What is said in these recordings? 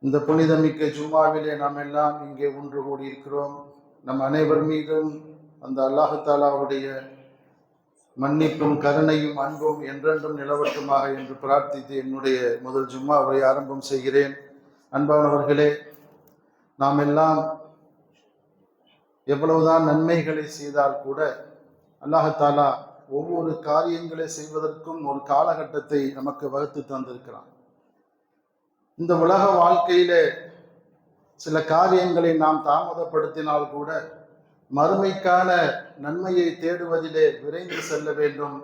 இந்த புனிதமிக்க ஜும்மாவிலே நாம் எல்லாம் இங்கே ஒன்று கூடியிருக்கிறோம். நம் அனைவர் மீதும் அந்த அல்லாஹு தாலாவுடைய மன்னிப்பும் கருணையும் அன்பும் என்றென்றும் நிலவட்டுமாக என்று பிரார்த்தித்து என்னுடைய முதல் ஜும்மாவை ஆரம்பம் செய்கிறேன். அன்பானவர்களே, நாம் எல்லாம் எவ்வளவுதான் நன்மைகளை செய்தால் கூட அல்லாஹு தாலா ஒவ்வொரு காரியங்களை செய்வதற்கும் ஒரு காலகட்டத்தை நமக்கு வகுத்து தந்திருக்கிறான். இந்த உலக வாழ்க்கையிலே சில காரியங்களை நாம் தாமதப்படுத்தினால் கூட மறுமைக்கான நன்மையை தேடுவதிலே விரைந்து செல்ல வேண்டும்.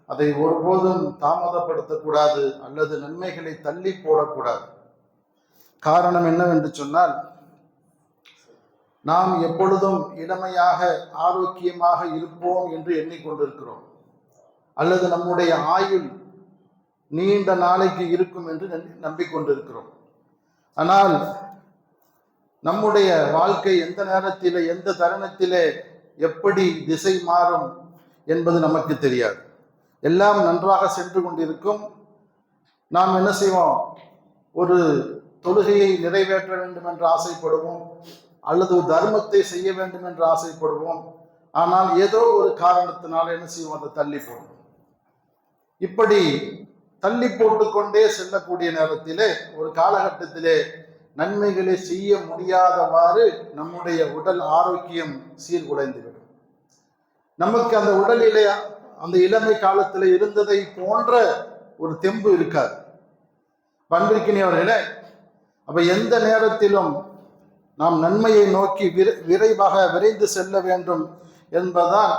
அதை ஒருபோதும் தாமதப்படுத்தக்கூடாது அல்லது நன்மைகளை தள்ளி போடக்கூடாது. காரணம் என்னவென்று சொன்னால், நாம் எப்பொழுதும் இளமையாக ஆரோக்கியமாக இருப்போம் என்று எண்ணிக்கொண்டிருக்கிறோம், அல்லது நம்முடைய ஆயுள் நீண்ட நாளைக்கு இருக்கும் என்று நம்பிக்கொண்டிருக்கிறோம். ஆனால் நம்முடைய வாழ்க்கை எந்த நேரத்திலே எந்த தருணத்திலே எப்படி திசை மாறும் என்பது நமக்கு தெரியாது. எல்லாம் நன்றாக சென்று கொண்டிருக்கும். நாம் என்ன செய்வோம்? ஒரு தொழுகையை நிறைவேற்ற வேண்டும் என்று ஆசைப்படுவோம், அல்லது ஒரு தர்மத்தை செய்ய வேண்டும் என்று ஆசைப்படுவோம். ஆனால் ஏதோ ஒரு காரணத்தினால என்ன செய்வோம்? அதை தள்ளி போடுவோம். இப்படி தள்ளி போட்டுக்கொண்டே செல்லக்கூடிய நேரத்திலே ஒரு காலகட்டத்திலே நன்மைகளை செய்ய முடியாதவாறு நம்முடைய உடல் ஆரோக்கியம் சீர்குலைந்துவிடும். நமக்கு அந்த உடலிலே அந்த இளமை காலத்தில் இருந்ததை போன்ற ஒரு தெம்பு இருக்காது. பண்பிற்கினியவர்களே, அப்ப எந்த நேரத்திலும் நாம் நன்மையை நோக்கி விரைந்து செல்ல வேண்டும் என்பதால்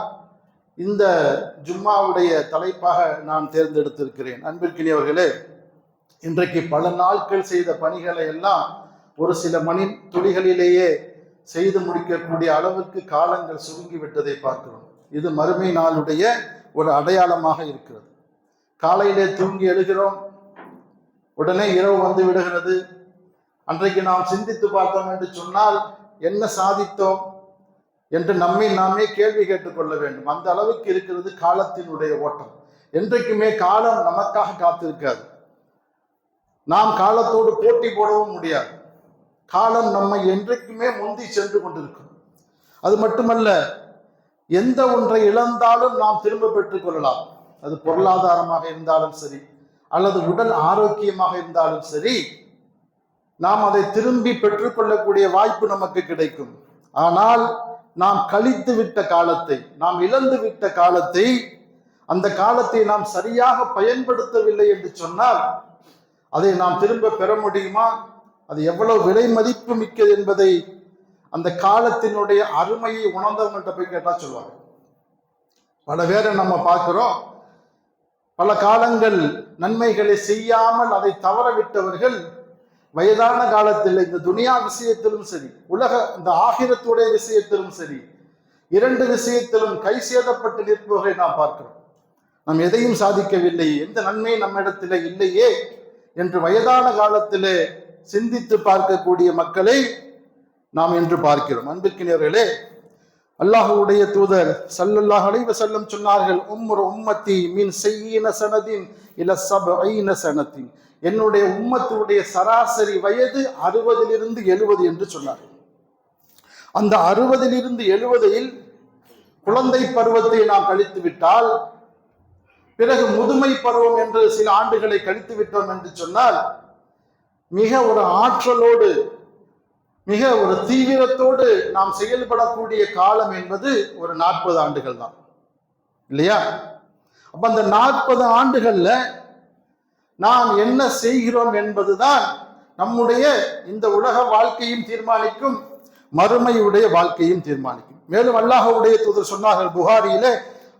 இந்த ஜும்மாவுடைய தலைப்பாக நான் தேர்ந்தெடுத்திருக்கிறேன். அன்பிற்கினியவர்களே, இன்றைக்கு பல நாட்கள் செய்த பணிகளை எல்லாம் ஒரு சில மணி துளிகளிலேயே செய்து முடிக்கக்கூடிய அளவுக்கு காலங்கள் சுருங்கிவிட்டதை பார்க்கிறோம். இது மறுமை நாளுடைய ஒரு அடையாளமாக இருக்கிறது. காலையிலே தூங்கி எழுகிறோம், உடனே இரவு வந்து விடுகிறது. அன்றைக்கு நாம் சிந்தித்து பார்த்தோம் என்று சொன்னால் என்ன சாதித்தோம் என்று நம்மை நாமே கேள்வி கேட்டுக்கொள்ள வேண்டும். அந்த அளவுக்கு இருக்கிறது காலத்தினுடைய ஓட்டம். என்றைக்குமே காலம் நமக்காக காத்திருக்காது. நாம் காலத்தோடு போட்டி போடவும் முடியாது. காலம் நம்மை என்றைக்குமே முந்தி சென்று கொண்டிருக்கும். அது மட்டுமல்ல, எந்த ஒன்றை இழந்தாலும் நாம் திரும்ப பெற்றுக் கொள்ளலாம். அது பொருளாதாரமாக இருந்தாலும் சரி, அல்லது உடல் ஆரோக்கியமாக இருந்தாலும் சரி, நாம் அதை திரும்பி பெற்றுக்கொள்ளக்கூடிய வாய்ப்பு நமக்கு கிடைக்கும். ஆனால் நாம் கழித்து விட்ட காலத்தை, நாம் இழந்து விட்ட காலத்தை, அந்த காலத்தை நாம் சரியாக பயன்படுத்தவில்லை என்று சொன்னால் அதை நாம் திரும்ப பெற முடியுமா? அது எவ்வளவு விலை மதிப்பு மிக்கது என்பதை அந்த காலத்தினுடைய அருமையை உணர்ந்தவங்கள்ட்ட போய் கேட்டா சொல்லுவாங்க. பல பேரை நம்ம பார்க்கிறோம், பல காலங்கள் நன்மைகளை செய்யாமல் அதை தவற விட்டவர்கள் வயதான காலத்தில் இந்த துனியா விஷயத்திலும் சரி, உலக இந்த ஆகிரத்துடைய விஷயத்திலும் சரி, இரண்டு விஷயத்திலும் கை சேதப்பட்டு நிற்பவர்களை நாம் பார்க்கிறோம். நாம் எதையும் சாதிக்கவில்லை, எந்த நன்மை நம்மிடத்திலே இல்லையே என்று வயதான காலத்திலே சிந்தித்து பார்க்கக்கூடிய மக்களை நாம் இன்று பார்க்கிறோம். அன்பிற்கினியர்களே, அல்லாஹ்வுடைய தூதர் ஸல்லல்லாஹு அலைஹி வஸல்லம் சொன்னார்கள், உம்மத்தி மின் ஸய்யின ஸனதின் இல ஸபஈன ஸனதின், என்னுடைய உம்மத்துடைய சராசரி வயது 60 70 என்று சொன்னார்கள். அந்த 60 70 குழந்தை பருவத்தை நாம் கழித்து விட்டால், பிறகு முதுமை பருவம் என்று சில ஆண்டுகளை கழித்து விட்டோம் என்று சொன்னால், மிக ஒரு ஆற்றலோடு மிக ஒரு தீவிரத்தோடு நாம் செயல்படக்கூடிய காலம் என்பது ஒரு 40 ஆண்டுகள் தான், இல்லையா? அப்ப அந்த 40 ஆண்டுகள்ல நாம் என்ன செய்கிறோம் என்பதுதான் நம்முடைய இந்த உலக வாழ்க்கையும் தீர்மானிக்கும், மறுமையுடைய வாழ்க்கையும் தீர்மானிக்கும். மேலும் அல்லாஹ்வுடைய தூதர் சொன்னார்கள், புகாரியிலே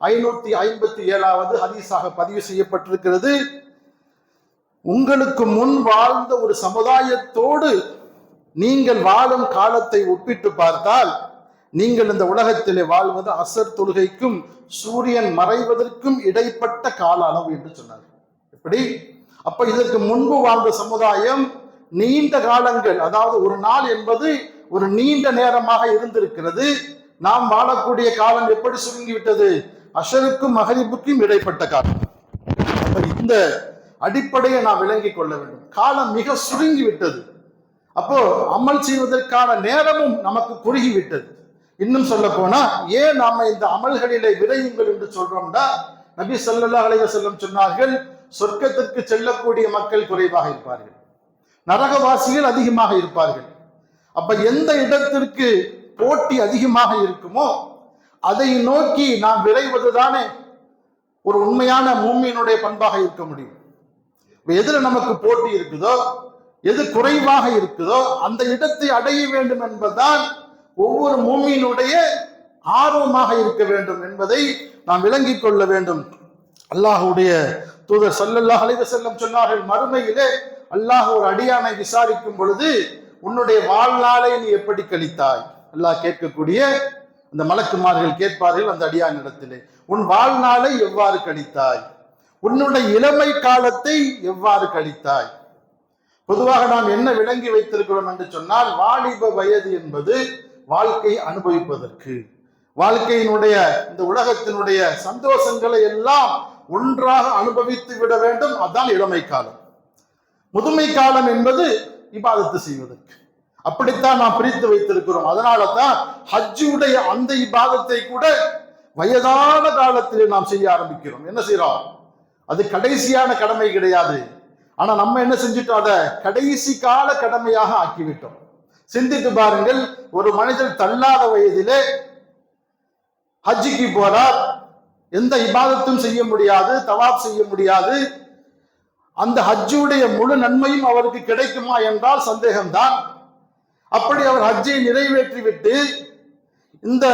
557வது ஹதீஸாக பதிவு செய்யப்பட்டிருக்கிறது, உங்களுக்கு முன் வாழ்ந்த ஒரு சமுதாயத்தோடு நீங்கள் வாழும் காலத்தை ஒப்பிட்டு பார்த்தால் நீங்கள் இந்த உலகத்திலே வாழ்வது அசர் தொழுகைக்கும் சூரியன் மறைவதற்கும் இடைப்பட்ட கால அளவு என்று சொன்னார். எப்படி? அப்ப இதற்கு முன்பு வாழ்ந்த சமுதாயம் நீண்ட காலங்கள், அதாவது ஒரு நாள் என்பது ஒரு நீண்ட நேரமாக இருந்திருக்கிறது. நாம் வாழக்கூடிய காலம் எப்படி சுருங்கிவிட்டது? அஷருக்கும் மகரிபுக்கும் இடைப்பட்ட காலம். இந்த அடிப்படையை நாம் விளங்கிக் கொள்ள வேண்டும். காலம் மிக சுருங்கி விட்டது. அப்போ அமல் செய்வதற்கான நேரமும் நமக்கு குறுகிவிட்டது. இன்னும் சொல்ல போனா, ஏன் நாம இந்த அமல்களிலே விரையுங்கள் என்று சொல்றோம்னா, நபி ஸல்லல்லாஹு அலைஹி வஸல்லம் சொன்னார்கள், சொர்க்கத்திற்கு செல்லக்கூடிய மக்கள் குறைவாக இருப்பார்கள், நரகவாசிகள் அதிகமாக இருப்பார்கள். அப்ப எந்த இடத்திற்கு போட்டி அதிகமாக இருக்குமோ அதை நோக்கி நாம் விரைவதுதானே ஒரு உண்மையான மூமியினுடைய பண்பாக இருக்க முடியும். எதுல நமக்கு போட்டி இருக்குதோ, எது குறைவாக இருக்குதோ அந்த இடத்தை அடைய வேண்டும் என்பதுதான் ஒவ்வொரு மூமியினுடைய ஆர்வமாக இருக்க வேண்டும் என்பதை நாம் விளங்கிக் கொள்ள வேண்டும். அல்லாஹ்வுடைய தூதர் ஸல்லல்லாஹு அலைஹி வஸல்லம் சொன்னார்கள், மறுமையிலே அல்லாஹ் ஒரு அடியானை விசாரிக்கும் பொழுது, உன்னுடைய வாழ்நாளை நீ எப்படி கழித்தாய்? அல்லாஹ் கேட்கக்கூடிய அந்த மலக்குமார்கள் கேட்பார்கள் அந்த அடியானிடத்திலே, உன் வாழ்நாளை எவ்வாறு கழித்தாய், உன்னுடைய இளமை காலத்தை எவ்வாறு கழித்தாய்? பொதுவாக நாம் என்ன விளங்கி வைத்திருக்கிறோம் என்று சொன்னால், வாலிப வயது என்பது வாழ்க்கை அனுபவிப்பதற்கு, வாழ்க்கையினுடைய இந்த உலகத்தினுடைய சந்தோஷங்களை எல்லாம் ஒன்றாக அனுபவித்து விட வேண்டும். அதுதான் இளமை காலம். முதுமை காலம் என்பது இபாதத்து செய்வதற்கு. அப்படித்தான் நாம் பிரித்து வைத்திருக்கிறோம். அதனால தான் ஹஜ்ஜுடைய அந்த இபாதத்தை கூட வயதான காலத்திலே நாம் செய்ய ஆரம்பிக்கிறோம். என்ன செய்யறோம்? அது கடைசியான கடமை கிடையாது. ஆனா நம்ம என்ன செஞ்சுட்டோம்? அதை கடைசி கால கடமையாக ஆக்கிவிட்டோம். சிந்தித்து பாருங்கள், ஒரு மனிதர் தள்ளாத வயதிலே ஹஜ்ஜுக்கு போறார், எந்த இபாதத்தும் செய்ய முடியாது, தவாப் செய்ய முடியாது. அந்த ஹஜ்ஜுடைய முழு நன்மையும் அவருக்கு கிடைக்குமா என்றால் சந்தேகம்தான். அப்படி அவர் ஹஜ்ஜை நிறைவேற்றிவிட்டு இந்த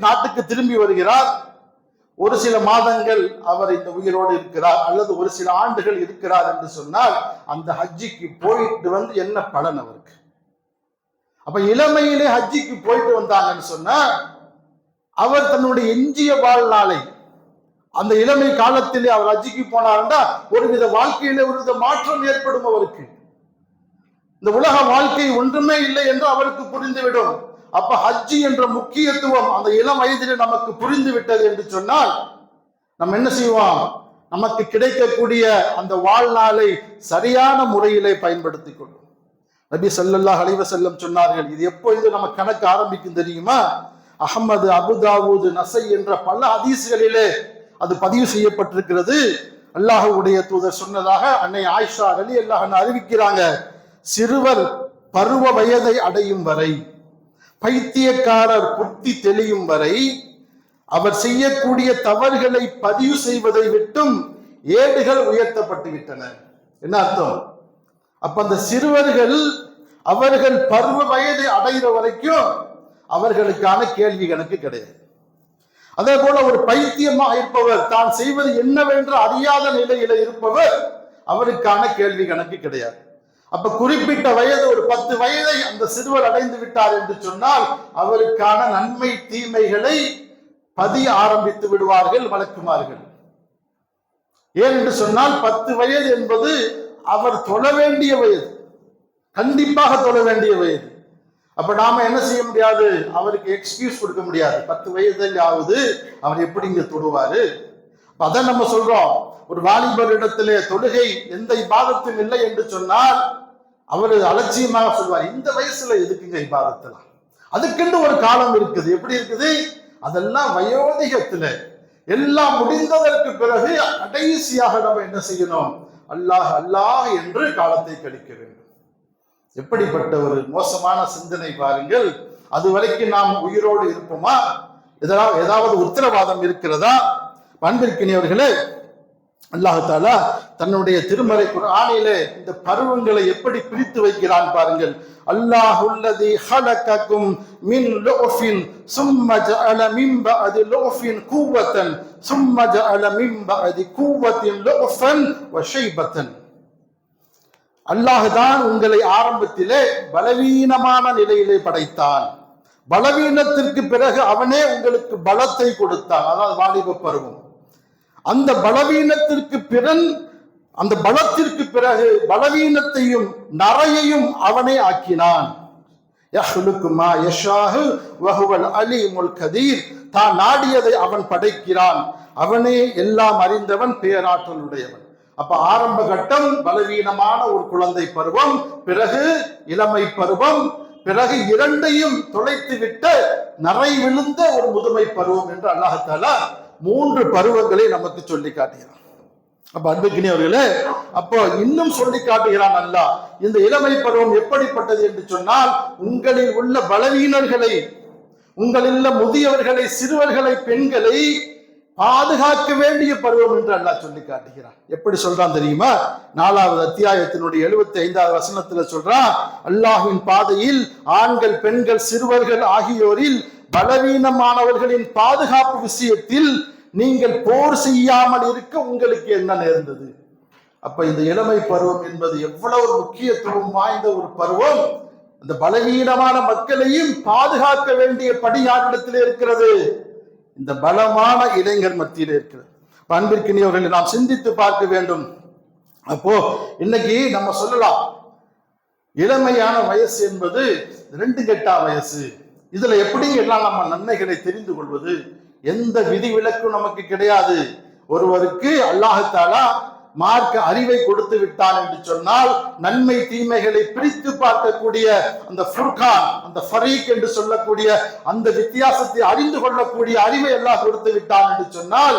நாட்டுக்கு திரும்பி வருகிறார். ஒரு சில மாதங்கள் அவர் இந்த உயிரோடு இருக்கிறார், அல்லது ஒரு சில ஆண்டுகள் இருக்கிறார் என்று சொன்னால், அந்த ஹஜ்ஜிக்கு போயிட்டு வந்து என்ன பலன் அவருக்கு? அப்ப இளமையிலே ஹஜ்ஜிக்கு போயிட்டு வந்தாங்கன்னு சொன்னா, அவர் தன்னுடைய எஞ்சிய வாழ்நாளை, அந்த இளமை காலத்திலே அவர் ஹஜ்ஜிக்கு போனார்னா ஒருவித வாழ்க்கையிலே ஒருவித மாற்றம் ஏற்படும் அவருக்கு. இந்த உலக வாழ்க்கை ஒன்றுமே இல்லை என்று அவருக்கு புரிந்துவிடும். அப்ப ஹஜ்ஜி என்ற முக்கியத்துவம் அந்த இளம் வயதிலே நமக்கு புரிந்து விட்டது என்று சொன்னால், நம்ம என்ன செய்வோம்? நமக்கு கிடைக்கக்கூடிய அந்த வாழ்நாளை சரியான முறையிலே பயன்படுத்திக் கொள்ளும். நபி ஸல்லல்லாஹு அலைஹி வஸல்லம் சொன்னார்கள், இது எப்பொழுது நம்ம கணக்கு ஆரம்பிக்கும் தெரியுமா? அஹ்மது, அபுதாவூது, நசை என்ற பல ஹதீஸ்களிலே அது பதிவு செய்யப்பட்டிருக்கிறது. அல்லாஹ்வுடைய தூதர் சொன்னதாக அன்னை ஆயிஷா ரலியல்லாஹு அன்ஹா அறிவிக்கிறாங்க, சிறுவர் பருவ வயதை அடையும் வரை, பைத்தியக்காரர் புத்தி தெளியும் வரை அவர் செய்யக்கூடிய தவறுகளை பதிவு செய்வதை விட்டும் ஏடுகள் உயர்த்தப்பட்டு விட்டன. என்ன அர்த்தம்? அப்ப அந்த சிறுவர்கள் அவர்கள் பருவ வயதை அடைகிற வரைக்கும் அவர்களுக்கான கேள்வி கணக்கு கிடையாது. அதே போல ஒரு பைத்தியமாக இருப்பவர், தான் செய்வது என்னவென்று அறியாத நிலையில இருப்பவர், அவருக்கான கேள்வி கணக்கு கிடையாது. அப்ப குறிப்பிட்ட வயது, ஒரு 10 வயதை அந்த சிறுவர் அடைந்து விட்டார் என்று சொன்னால், அவருக்கான நன்மை தீமைகளை பதிய ஆரம்பித்து விடுவார்கள் மலக்குமார்கள். ஏன் என்று சொன்னால், 10 வயது என்பது அவர் தொழ வேண்டிய வயது, கண்டிப்பாக தொழ வேண்டிய வயது. அப்ப நாம என்ன செய்ய முடியாது? அவருக்கு எக்ஸ்கியூஸ் கொடுக்க முடியாது. 10 வயதிலாவது அவர் எப்படி இங்க தொழுவாரு? அதான் நம்ம சொல்றோம், ஒரு வாலிபர் இடத்திலே தொழுகை எந்த இபாதத்தும் இல்லை என்று சொன்னால் அவர் அலட்சியமாக சொல்வார், இந்த வயசுல எதுக்குங்க இபாதத்தெல்லாம்? அதுக்கென்று ஒரு காலம் இருக்குது. எப்படி இருக்குது? அதெல்லாம் வயோதிகத்துல எல்லாம் முடிந்ததற்கு பிறகு கடைசியாக நம்ம என்ன செய்யணும்? அல்லாஹ் அல்லாஹ் என்று காலத்தை கழிக்க வேண்டும். எப்படிப்பட்ட ஒரு மோசமான சிந்தனை பாருங்கள். அது வரைக்கும் நாம் உயிரோடு இருப்போமா? ஏதாவது உத்தரவாதம் இருக்கிறதா? அன்பிற்கினியவர்களே, அல்லாஹ் தஆலா தன்னுடைய திருமறை குர்ஆனிலே இந்த பருவங்களை எப்படி பிரித்து வைக்கிறான் பாருங்கள். அல்லாஹுல்லதி ஹலககும் மின் லுஃபின் சும்ம ஜஅல மின் பஅதி லுஃபின் குவத்தன் சும்ம ஜஅல மின் பஅதி குவத்தின் லுஃபன் வ ஷைபத்தன். அல்லாஹ் தான் உங்களை ஆரம்பத்திலே பலவீனமான நிலையிலே படைத்தான், பலவீனத்திற்கு பிறகு அவனே உங்களுக்கு பலத்தை கொடுத்தான். அதாவது வாலிப பருவம். அந்த பலவீனத்திற்கு பிறகு, அந்த பலத்திற்கு பிறகு பலவீனத்தையும் நரையையும் அவனே ஆக்கினான். யஹ்லுகு மா யஷாஹு வஹுவல் அலீமுல் கதீர். தான் நாடியதை அவன் படைக்கிறான், அவனே எல்லாம் அறிந்தவன், பேராற்றலுடையவன். அப்ப ஆரம்ப கட்டம் பலவீனமான ஒரு குழந்தை பருவம், பிறகு இளமை பருவம், பிறகு இரண்டையும் தொலைத்து விட்ட நரை விழுந்த ஒரு முதுமை பருவம் என்று அல்லாஹ் தஆலா 3 பருவங்களை நமக்கு சொல்லி காட்டுகிறான். அப்ப அன்புக்கினியவர்களே, அப்போ இன்னும் சொல்லி காட்டுகிறான் அல்லாஹ், இந்த இளமை பருவம் எப்படிப்பட்டது என்று சொன்னால், உங்களில் உள்ள பலவீனர்களை, உங்களில் உள்ள முதியவர்களை, சிறுவர்களை, பெண்களை பாதுகாக்க வேண்டிய பருவம் என்று அல்லாஹ் சொல்லி காட்டுகிறான். எப்படி சொல்றான் தெரியுமா? 4வது அத்தியாயத்தினுடைய 75வது வசனத்துல சொல்றான், அல்லாஹ்வின் பாதையில் ஆண்கள், பெண்கள், சிறுவர்கள் ஆகியோரில் பலவீனமானவர்களின் பாதுகாப்பு விஷயத்தில் நீங்கள் போர் செய்யாமல் இருக்க உங்களுக்கு என்ன நேர்ந்தது? அப்ப இந்த இளமை பருவம் என்பது எவ்வளவு முக்கியத்துவம் வாய்ந்த ஒரு பருவம். அந்த பலவீனமான மக்களையும் பாதுகாக்க வேண்டிய படி யாரிடத்தில் இருக்கிறது? இந்த பலமான இளைஞர் மத்தியில் இருக்கிறது. அன்பிற்கினியவர்களை நாம் சிந்தித்து பார்க்க வேண்டும். அப்போ இன்னைக்கு நம்ம சொல்லலாம், இளமையான வயசு என்பது 2 கெட்டா வயசு. இதுல எப்படி எல்லாம் நம்ம நன்மைகளை தெரிந்து கொள்வது? எந்த விதிவிலக்கும் நமக்கு கிடையாது. ஒருவருக்கு அல்லாஹ் தஆலா மார்க்க அறிவை கொடுத்து விட்டான் என்று சொன்னால், நன்மை தீமைகளை பிரித்து பார்க்கக்கூடிய அந்த ஃபுர்கான், அந்த ஃபரீக் என்று சொல்லக்கூடிய அந்த வித்தியாசத்தை அறிந்து கொள்ளக்கூடிய அறிவை அல்லாஹ் கொடுத்து விட்டான் என்று சொன்னால்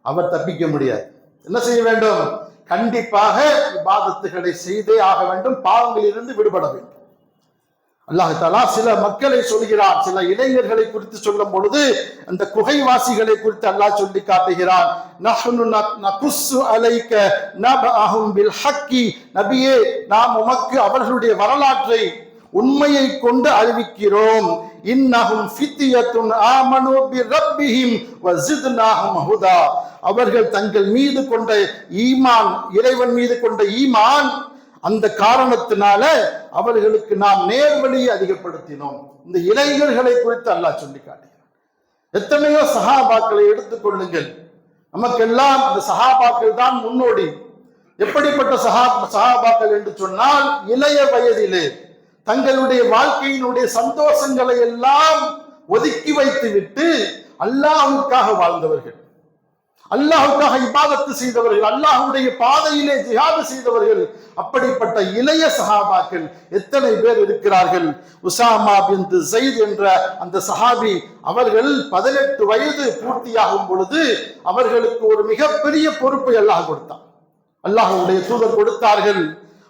அவர் தப்பிக்க முடியாது. என்ன செய்ய வேண்டும்? கண்டிப்பாக இபாதத்துகளை செய்தே ஆக வேண்டும், பாவங்களிலிருந்து விடுபட வேண்டும். அல்லாஹ் தஆலா சில மக்களை சொல்கிறான், சில இளைஞர்களை குறித்து சொல்லும் பொழுது அந்த குகைவாசிகளை குறித்து அல்லாஹ் சொல்லி காட்டுகிறான். நஹ்னு நகுஸ்ஸு அலைக நபஅஹும் பில் ஹக்கி, நபியே நாம் உமக்கு அவர்களுடைய வரலாற்றை உண்மையை கொண்டு அறிவிக்கிறோம். இன்னஹும் ஃபித்யத்துன் ஆமனு பிரப்பிஹிம் வஸித்னாஹும் ஹுதா, அவர்கள் தங்கள் மீது கொண்ட ஈமான், இறைவன் மீது கொண்ட ஈமான், அந்த காரணத்தினால அவர்களுக்கு நாம் நேர்வழியை அதிகப்படுத்தினோம். இந்த இளைஞர்களை குறித்து அல்லாஹ் சொல்லி காட்டுகிறார். எத்தனையோ சஹாபாக்களை எடுத்துக்கொள்ளுங்கள், நமக்கெல்லாம் அந்த சஹாபாக்கள் தான் முன்னோடி. எப்படிப்பட்ட சஹாபாக்கள் என்று சொன்னால், இளைய வயதிலே தங்களுடைய வாழ்க்கையினுடைய சந்தோஷங்களை எல்லாம் ஒதுக்கி வைத்து விட்டு அல்லாஹ்வுக்காக வாழ்ந்தவர்கள், அல்லாஹ்வுக்காக இபாதத்து செய்தவர்கள், அல்லாஹ்வுடைய பாதையிலே ஜிஹாது செய்தவர்கள். அப்படிப்பட்ட இளைய சஹாபாக்கள் எத்தனை பேர் இருக்கிறார்கள்? உசாமா பின்த் ஸைத் என்ற அந்த சஹாபி, அவர்கள் 18 வயது பூர்த்தியாகும் பொழுது அவர்களுக்கு ஒரு மிகப்பெரிய பொறுப்பை அல்லாஹ் கொடுத்தான். அல்லாஹ்வுடைய தூதர் கொடுத்தார்கள்.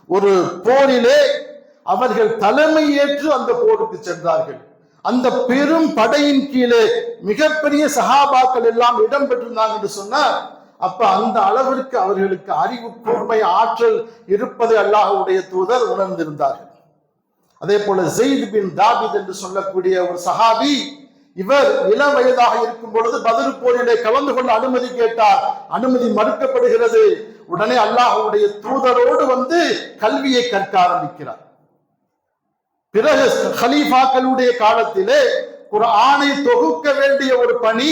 ஒரு போரிலே அவர்கள் தலைமை ஏற்று அந்த போருக்கு சென்றார்கள். அந்த பெரும் படையின் கீழே மிகப்பெரிய சஹாபாக்கள் எல்லாம் இடம் பெற்றிருந்தாங்க என்று சொன்னார். அப்ப அந்த அளவிற்கு அவர்களுக்கு அறிவு, கூர்மை, ஆற்றல் இருப்பதை அல்லாஹ்வுடைய தூதர் உணர்ந்திருந்தார்கள். அதே போல ஸெய்த் பின் தாபித் என்று சொல்லக்கூடிய ஒரு சஹாபி, இவர் இளம் வயதாக இருக்கும் பொழுது பத்ர் போரிலே கலந்து கொள்ள அனுமதி கேட்டார். அனுமதி மறுக்கப்படுகிறது. உடனே அல்லாஹ்வுடைய தூதரோடு வந்து கல்வியை கற்க ஆரம்பிக்கிறார். பிறகு ஹலீஃபாக்களுடைய காலத்திலே குர்ஆனை தொகுக்க வேண்டிய ஒரு பணி,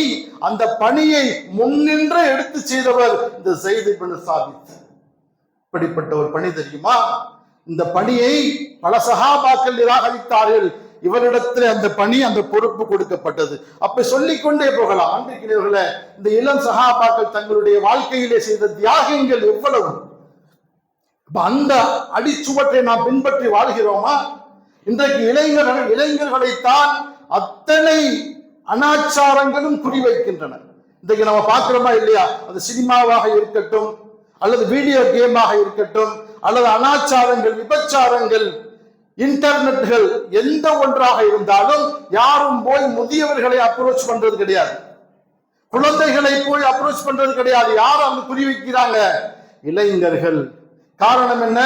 அந்த பணியை முன்னின்று எடுத்து செய்தவர் இந்த ஸெய்த் இப்னு சாபித். இப்படிப்பட்ட ஒரு பணி தெரியுமா? இந்த பணியை பல சஹாபாக்கள் நிராகரித்தார்கள். இவரிடத்தில் அந்த பணி, அந்த பொறுப்பு கொடுக்கப்பட்டது. அப்ப சொல்லிக்கொண்டே போகலாம். அன்றைக்கினர்களே, இந்த இளம் சஹாபாக்கள் தங்களுடைய வாழ்க்கையிலே செய்த தியாகங்கள் எவ்வளவு! அந்த அடிச்சுவற்றை நாம் பின்பற்றி வாழ்கிறோமா? இன்றைக்கு இளைஞர்களைத்தான் அத்தனை அனாச்சாரங்களும் குறிவைக்கின்றன. இன்றைக்கு நம்ம பார்க்கிறோமா இல்லையா? அது சினிமாவாக இருக்கட்டும், அல்லது வீடியோ கேமாக இருக்கட்டும், அல்லது அனாச்சாரங்கள், விபச்சாரங்கள், இன்டர்நெட்கள், எந்த ஒன்றாக இருந்தாலும் யாரும் போய் முதியவர்களை அப்ரோச் பண்றது கிடையாது, குழந்தைகளை போய் அப்ரோச் பண்றது கிடையாது. யாரும் அங்கு குறிவைக்கிறாங்க? இளைஞர்கள். காரணம் என்ன?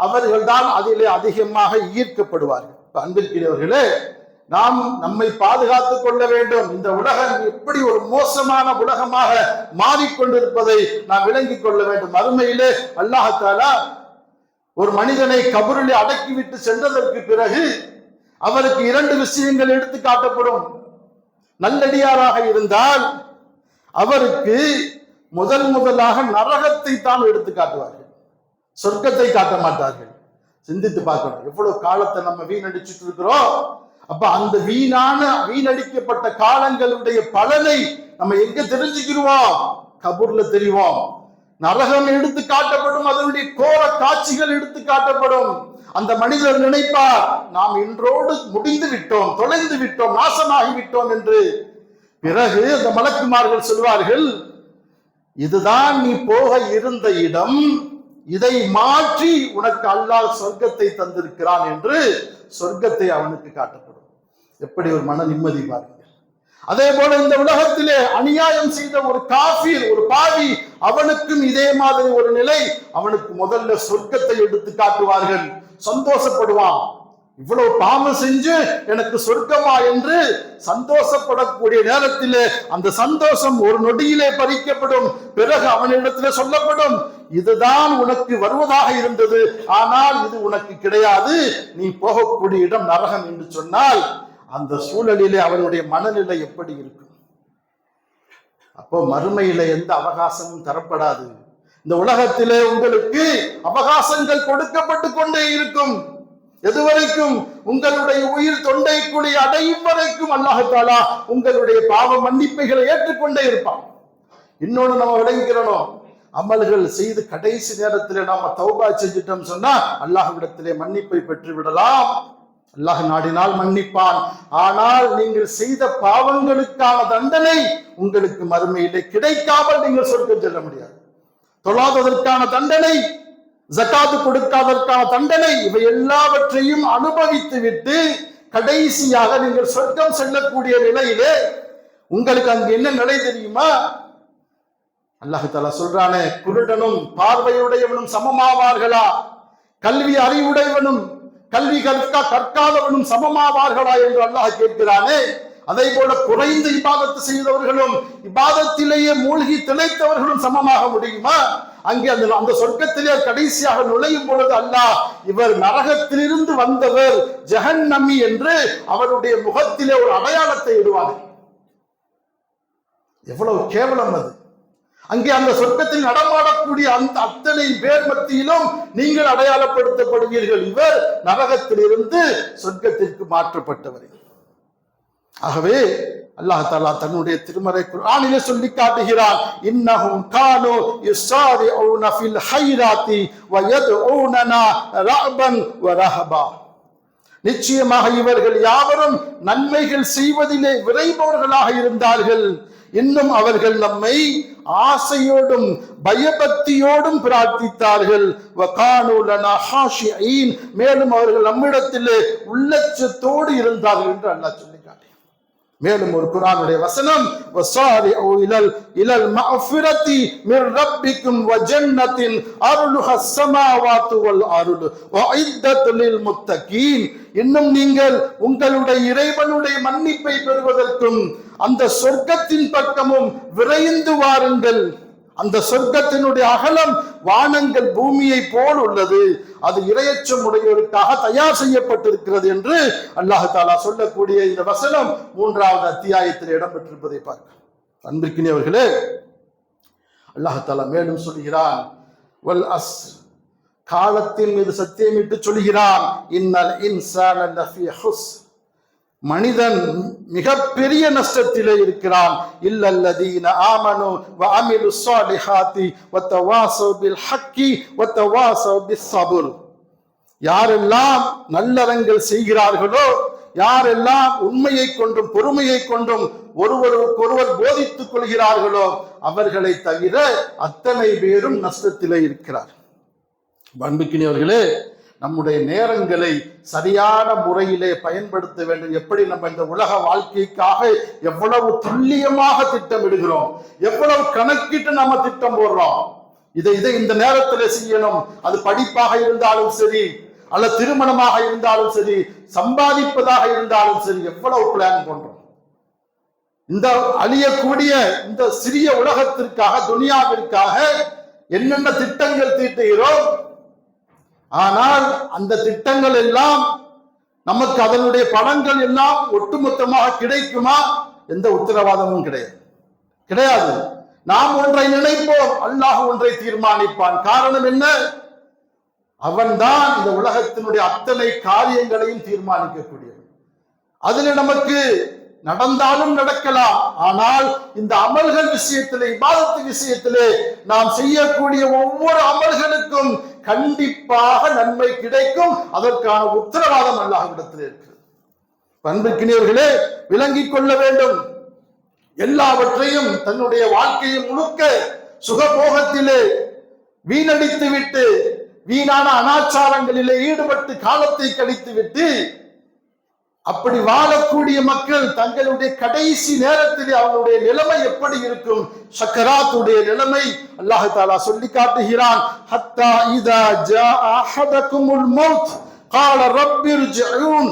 அவர்கள் தான் அதிலே அதிகமாக ஈர்க்கப்படுவார்கள். அன்பிற்கிறவர்களே, நாம் நம்மை பாதுகாத்துக் கொள்ள வேண்டும். இந்த உலகம் எப்படி ஒரு மோசமான உலகமாக மாறிக்கொண்டிருப்பதை நாம் விளங்கிக் கொள்ள வேண்டும். மறுமையிலே அல்லாஹ் தஆலா ஒரு மனிதனை கபரிலே அடக்கிவிட்டு சென்றதற்கு பிறகு அவருக்கு 2 விஷயங்கள் எடுத்து காட்டப்படும். நல்லடியாராக இருந்தால் அவருக்கு முதலாக நரகத்தை தான் எடுத்து காட்டுவார்கள், சொர்க்கத்தை காட்ட மாட்டார்கள். சிந்தித்து பார்க்கணும், எவ்வளவு காலத்தை நம்ம வீணடிச்சுட்டு இருக்கிறோம். அப்ப அந்த வீணடிக்கப்பட்ட காலங்களுடைய பலனை நம்ம எங்க தெரிஞ்சுக்கிடுவோம்? கபூர்ல தெரியும். நரகம் எடுத்து காட்டப்படும், அதனுடைய கோர காட்சிகள் எடுத்து காட்டப்படும். அந்த மனிதர் நினைப்பார், நாம் இன்றோடு முடிந்து விட்டோம், தொலைந்து விட்டோம், நாசமாகி விட்டோம் என்று. பிறகு அந்த மலக்குமார்கள் சொல்வார்கள், இதுதான் நீ போக இருந்த இடம், இதை மாற்றி உனக்கு அல்லாஹ் சொர்க்கத்தை தந்திருக்கிறான் என்று சொர்க்கத்தை அவனுக்கு காட்டப்படும். எப்படி ஒரு மன நிம்மதி பாருங்கள். அதே போல இந்த உலகத்திலே அநியாயம் செய்த ஒரு காஃபிர், ஒரு பாவி, அவனுக்கும் இதே மாதிரி ஒரு நிலை. அவனுக்கு முதல்ல சொர்க்கத்தை எடுத்து காட்டுவார்கள், சந்தோஷப்படுவான். இவ்வளவு பாவம் செஞ்சு எனக்கு சொர்க்கமா என்று சந்தோஷப்படக்கூடிய நேரத்திலே அந்த சந்தோஷம் ஒரு நொடியிலே பறிக்கப்படும். பிறகு அவனிடத்திலே சொல்லப்படும், இதுதான் உனக்கு வருவதாக இருந்தது, ஆனால் இது உனக்கு கிடையாது, நீ போகக்கூடிய இடம் நரகம் என்று சொன்னால் அந்த சூழலிலே அவனுடைய மனநிலை எப்படி இருக்கும்? அப்போ மறுமையில எந்த அவகாசமும் தரப்படாது. இந்த உலகத்திலே உங்களுக்கு அவகாசங்கள் கொடுக்கப்பட்டு கொண்டே இருக்கும். எதுவரைக்கும்? உங்களுடைய உயிர் தொண்டை குழி அடையும் வரைக்கும் அல்லாஹ் தஆலா உங்களுடைய பாவ மன்னிப்பைகளை ஏற்றுக்கொண்டே இருப்பான். இன்னொன்னு நம்ம விளங்கிக்கிறோம், அமல்கள் செய்து கடைசி நேரத்திலே நாம தௌபா செஞ்சிட்டோம் சொன்னா அல்லாஹ்விடத்திலே மன்னிப்பை பெற்று விடலாம். அல்லாஹ் நாடினால் மன்னிப்பான். ஆனால் நீங்கள் செய்த பாவங்களுக்கான தண்டனை உங்களுக்கு மறுமையிலே கிடைக்காமல் நீங்கள் சொர்க்கம் செல்ல முடியாது. தொழாததற்கான தண்டனை, ஜகாத்து கொடுக்காததற்கான தண்டனை, இவை எல்லாவற்றையும் அனுபவித்து விட்டு கடைசியாக நீங்கள் சொர்க்கம் செல்லக்கூடிய நிலையிலே உங்களுக்கு அங்கு என்ன நிலை தெரியுமா? அல்லாஹ் தஆலா சொல்றானே, குருடனும் பார்வையுடையவனும் சமமாவார்களா? கல்வி அறிவுடையவனும் கல்வி கற்காதவனும் சமமாவார்களா என்று அல்லாஹ் கேட்கிறானே. அதே போல குறைந்த இபாதத்து செய்தவர்களும் இபாதத்திலேயே மூழ்கி திளைத்தவர்களும் சமமாக முடியுமா? அங்கே அந்த சொர்க்கத்திலே கடைசியாக நுழையும் பொழுது அல்லாஹ், இவர் நரகத்திலிருந்து வந்தவர், ஜஹன்னமி என்று அவருடைய முகத்திலே ஒரு அடையாளத்தை இடுவார். எவ்வளவு கேவலம் அது! அங்கே அந்த சொர்க்கத்தில் நடமாடக்கூடிய அந்த அத்தனை பேர் மத்தியிலும் நீங்கள் அடையாளப்படுத்தப்படுவீர்கள், இவர் நரகத்திலிருந்து சொர்க்கத்திற்கு மாற்றப்பட்டவர். ஆகவே அல்லாஹ் தஆலா தன்னுடைய திருமறை குர்ஆனிலே சொல்லி காட்டுகிறான், இன்னஹும் கானூ யுஸாரிஊன ஃபில் ஹைராத்தி வ யதுஊனனா ரஅபன் வ ரஹபா. நிச்சயமாக இவர்கள் யாவரும் நன்மைகள் செய்வதிலே விரைபவர்களாக இருந்தார்கள், இன்னும் அவர்கள் நம்மை ஆசையோடும் பயபக்தியோடும் பிரார்த்தித்தார்கள். மேலும் அவர்கள் நம்மிடத்திலே உள்ளச்சத்தோடு இருந்தார்கள் என்று அல்லாஹ் சொல்லி காட்டினார். மேலும் ஒரு குர்ஆனுடைய வசனம், வஸாரிஉ இலல் மஃபிரத்தி மிர் ரப்பிக்கும் வ ஜன்னத்தின் அர்லுஹஸ் ஸமாவாத்து வல் அர்து வஇத்தத்து லில் முத்தகீன். இன்னும் நீங்கள் உங்களுடைய இறைவனுடைய மன்னிப்பை பெறுவதற்கும் அந்த சொர்க்கத்தின் பக்கமும் விரைந்து வாருங்கள். அந்த சொர்க்கத்தினுடைய அகலம் வானங்கள் பூமியை போல் உள்ளது, அது இரையச்சம் உடையோருக்காக தயார் செய்யப்பட்டிருக்கிறது என்று அல்லாஹ் தஆலா சொல்லக்கூடிய இந்த வசனம் 3வது அத்தியாயத்தில் இடம்பெற்றிருப்பதை பார்க்கிறோம். அன்பிற்கினியவர்களே, அல்லாஹ் தஆலா மேலும் சொல்கிறான், வல் அஸ்ர், காலத்தின் மீது சத்தியமிட்டு சொல்கிறான், இன்னல் இன்சான லஃபீ ஹுஸ்ர், மனிதன் மிகப்பெரிய நஷ்டத்திலே இருக்கிறான். இல்லல்லதீன ஆமனு வ அமிலு ஸாலிஹாத்தி வ தவாஸவ் பில் ஹக்கி வ தவாஸவ் பிஸ் ஸப்ர். யாரெல்லாம் நல்லறங்கள் செய்கிறார்களோ, யாரெல்லாம் உண்மையை கொண்டும் பொறுமையை கொண்டும் ஒருவருக்கொருவர் போதித்துக் கொள்கிறார்களோ, அவர்களை தவிர அத்தனை பேரும் நஷ்டத்திலே இருக்கிறார். அன்பிற்கினியவர்களே, நம்முடைய நேரங்களை சரியான முறையிலே பயன்படுத்த வேண்டும். எப்படி நம்ம இந்த உலக வாழ்க்கைக்காக எவ்வளவு துல்லியமாக திட்டமிடுகிறோம், எவ்வளவு கணக்கிட்டு நம்ம திட்டம் போடுறோம். இதை இந்த நேரத்தில் செய்யணும். அது படிப்பாக இருந்தாலும் சரி, அல்ல திருமணமாக இருந்தாலும் சரி, சம்பாதிப்பதாக இருந்தாலும் சரி, எவ்வளவு பிளான் பண்றோம். இந்த அழியக்கூடிய இந்த சிறிய உலகத்திற்காக, துனியாவிற்காக என்னென்ன திட்டங்கள் தீட்டுகிறோம். ஆனால் அந்த திட்டங்கள் எல்லாம் நமக்கு அதனுடைய பலன்கள் எல்லாம் ஒட்டுமொத்தமாக கிடைக்குமா? எந்த உத்தரவாதமும் கிடையாது. நாம் ஒன்றை நினைப்போம், அல்லாஹ் ஒன்றை தீர்மானிப்பான். காரணம் என்ன? அவன்தான் இந்த உலகத்தினுடைய அத்தனை காரியங்களையும் தீர்மானிக்கக்கூடியவன். அதுல நமக்கு நடந்தாலும் நடக்கலாம். ஆனால் இந்த அமல்கள் விஷயத்திலே, இபாதத்து விஷயத்திலே நாம் செய்யக்கூடிய ஒவ்வொரு அமல்களுக்கும் கண்டிப்பாக நன்மை கிடைக்கும். அதற்கான உத்தரவாதம் அல்லாஹ்விடத்தில் இருக்கு. அன்பிற்கினியர்களே, விளங்கிக் கொள்ள வேண்டும். எல்லாவற்றையும் தன்னுடைய வாழ்க்கையை முழுக்க சுகபோகத்திலே வீணடித்து விட்டு, வீணான அனாச்சாரங்களிலே ஈடுபட்டு காலத்தை கழித்து விட்டு, அப்படி வாழக்கூடிய மக்கள் தங்களுடைய கடைசி நேரத்தில் அவங்களுடைய நிலைமை எப்படி இருக்கும்? சக்கராத்துடைய நிலைமை அல்லாஹ் தஆலா சொல்லி காட்டுகிறான். ஹத்தா இதா ஜாஅ அஹதகுமுல் மௌத் قال رب ارجعون.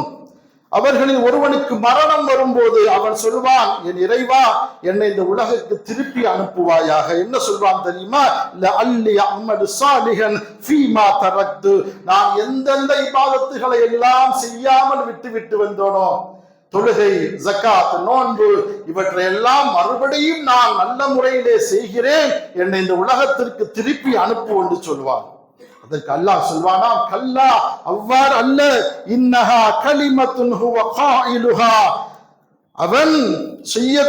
அவர்களில் ஒருவனுக்கு மரணம் வரும்போது அவன் சொல்வான், என் இறைவா, என்னை இந்த உலகுக்கு திருப்பி அனுப்புவாயாக. என்ன சொல்வான் தெரியுமா? லஅல்லி அஅமலு ஸாலிஹன் ஃபீமா தரக்து. நான் எந்தெந்த இபாதத்துகளை எல்லாம் செய்யாமல் விட்டு வந்தோனோ, தொழுகை, ஜகாத், நோன்பு, இவற்றை எல்லாம் மறுபடியும் நான் நல்ல முறையிலே செய்கிறேன், என்னை இந்த உலகத்திற்கு திருப்பி அனுப்பு என்று சொல்வான். அதற்கு அல்லாஹ் சொல்வானாம், கல்லா, அவ்வாறு அல்ல, இன்னஹா கலிமத்துன் ஹுவ காயிலுஹா.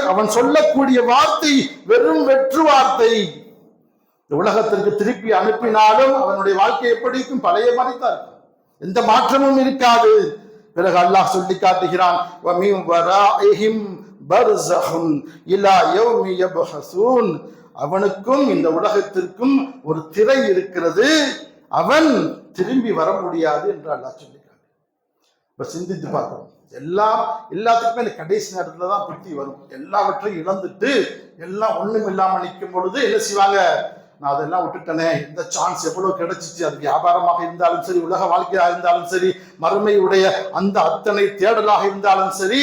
அவன் சொல்லக்கூடிய வார்த்தை வெறும் வெற்று வார்த்தை. இந்த உலகத்திற்கு திருப்பி அனுப்பினாலும் அவனுடைய வாழ்க்கை எப்படி இருக்கும்? பழைய மாதிரிதான், எந்த மாற்றமும் இருக்காது. பிறகு அல்லாஹ் சொல்லி காட்டுகிறான், வமின் வராஇஹிம் பர்ஸஹுன் இலா யௌமி யப்ஹஸூன். அவனுக்கும் இந்த உலகத்திற்கும் ஒரு திரை இருக்கிறது, அவன் திரும்பி வர முடியாது என்று அல்லாஹ் சொல்லியிருக்காங்க. இப்ப சிந்தித்து பார்க்கணும். எல்லாத்துக்குமே இந்த கடைசி நேரத்துல தான் புத்தி வரும். எல்லாவற்றையும் இழந்துட்டு எல்லாம் ஒண்ணும் இல்லாம நிற்கும் பொழுது என்ன செய்வாங்க? நான் அதெல்லாம் விட்டுட்டனே, இந்த சான்ஸ் எவ்வளவு கிடைச்சிச்சு, அது வியாபாரமாக இருந்தாலும் சரி, உலக வாழ்க்கையாக இருந்தாலும் சரி, மறுமையுடைய அந்த அத்தனை தேடலாக இருந்தாலும் சரி,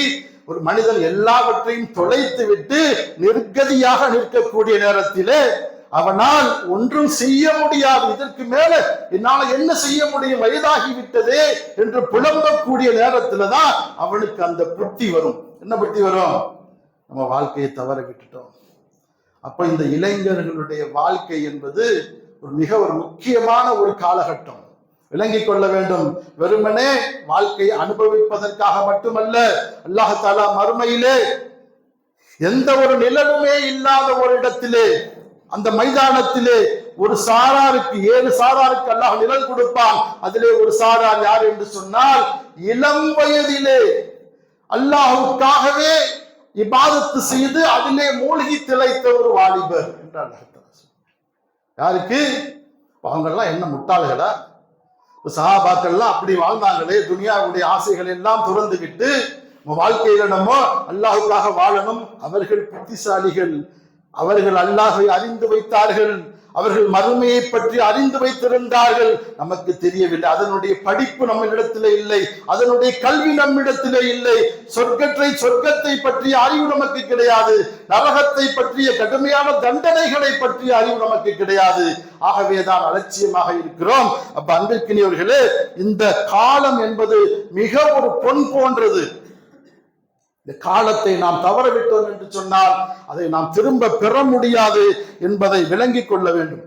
ஒரு மனிதன் எல்லாவற்றையும் தொலைத்து விட்டு நிர்கதியாக நிற்கக்கூடிய நேரத்திலே அவனால் ஒன்றும் செய்ய முடியாது, இதற்கு மேல என்னால என்ன செய்ய முடியும், வயதாகி விட்டதே என்று புலம்பக்கூடிய நேரத்துல தான் அவனுக்கு அந்த புத்தி வரும். என்ன புத்தி வரும்? நம்ம வாழ்க்கையை தவற விட்டுட்டோம். அப்ப இந்த இளைஞர்களுடைய வாழ்க்கை என்பது ஒரு முக்கியமான ஒரு காலகட்டம். விளங்கிக் கொள்ள வேண்டும். வெறுமனே வாழ்க்கையை அனுபவிப்பதற்காக மட்டுமல்ல, அல்லாஹ் தஆலா மறுமையிலே எந்த ஒரு நிழலுமே இல்லாத ஒரு இடத்திலே, அந்த மைதானத்திலே ஒரு சாராருக்கு, 7 சாராருக்கு அல்லாஹ் நிழல் கொடுப்பான். அதிலே ஒரு சாரார் யார் என்று சொன்னால், இளம் வயதிலே அல்லாஹ்வுக்காகவே இபாதத்து செய்து அதிலே மூழ்கி திளைத்த ஒரு வாலிபர் என்று அல்லாஹ் யாருக்கு? அவங்கெல்லாம் என்ன முட்டாள்களா? சஹாபாக்கள்லாம் அப்படி வாழ்ந்தாங்களே, துனியாவுடைய ஆசைகள் எல்லாம் துறந்து விட்டு வாழ்க்கையில நம்ம அல்லாஹுக்காக வாழணும். அவர்கள் புத்திசாலிகள், அவர்கள் அல்லாஹை அறிந்து வைத்தார்கள், அவர்கள் மறுமையை பற்றி அறிந்து வைத்திருந்தார்கள். நமக்கு தெரியவில்லை. அதனுடைய படிப்பு நம்மிடத்திலே இல்லை, அதனுடைய கல்வி நம்மிடத்திலே இல்லை. சொர்க்கத்தை பற்றிய அறிவு நமக்கு கிடையாது, நரகத்தை பற்றிய கடுமையான தண்டனைகளை பற்றிய அறிவு நமக்கு கிடையாது. ஆகவேதான் அலட்சியமாக இருக்கிறோம். அப்ப அன்பிற்கினியவர்களே, இந்த காலம் என்பது மிக ஒரு பொன் போன்றது. இந்த காலத்தை நாம் தவறவிட்டோம் என்று சொன்னால் அதை நாம் திரும்ப பெற முடியாது என்பதை விளங்கிக் கொள்ள வேண்டும்.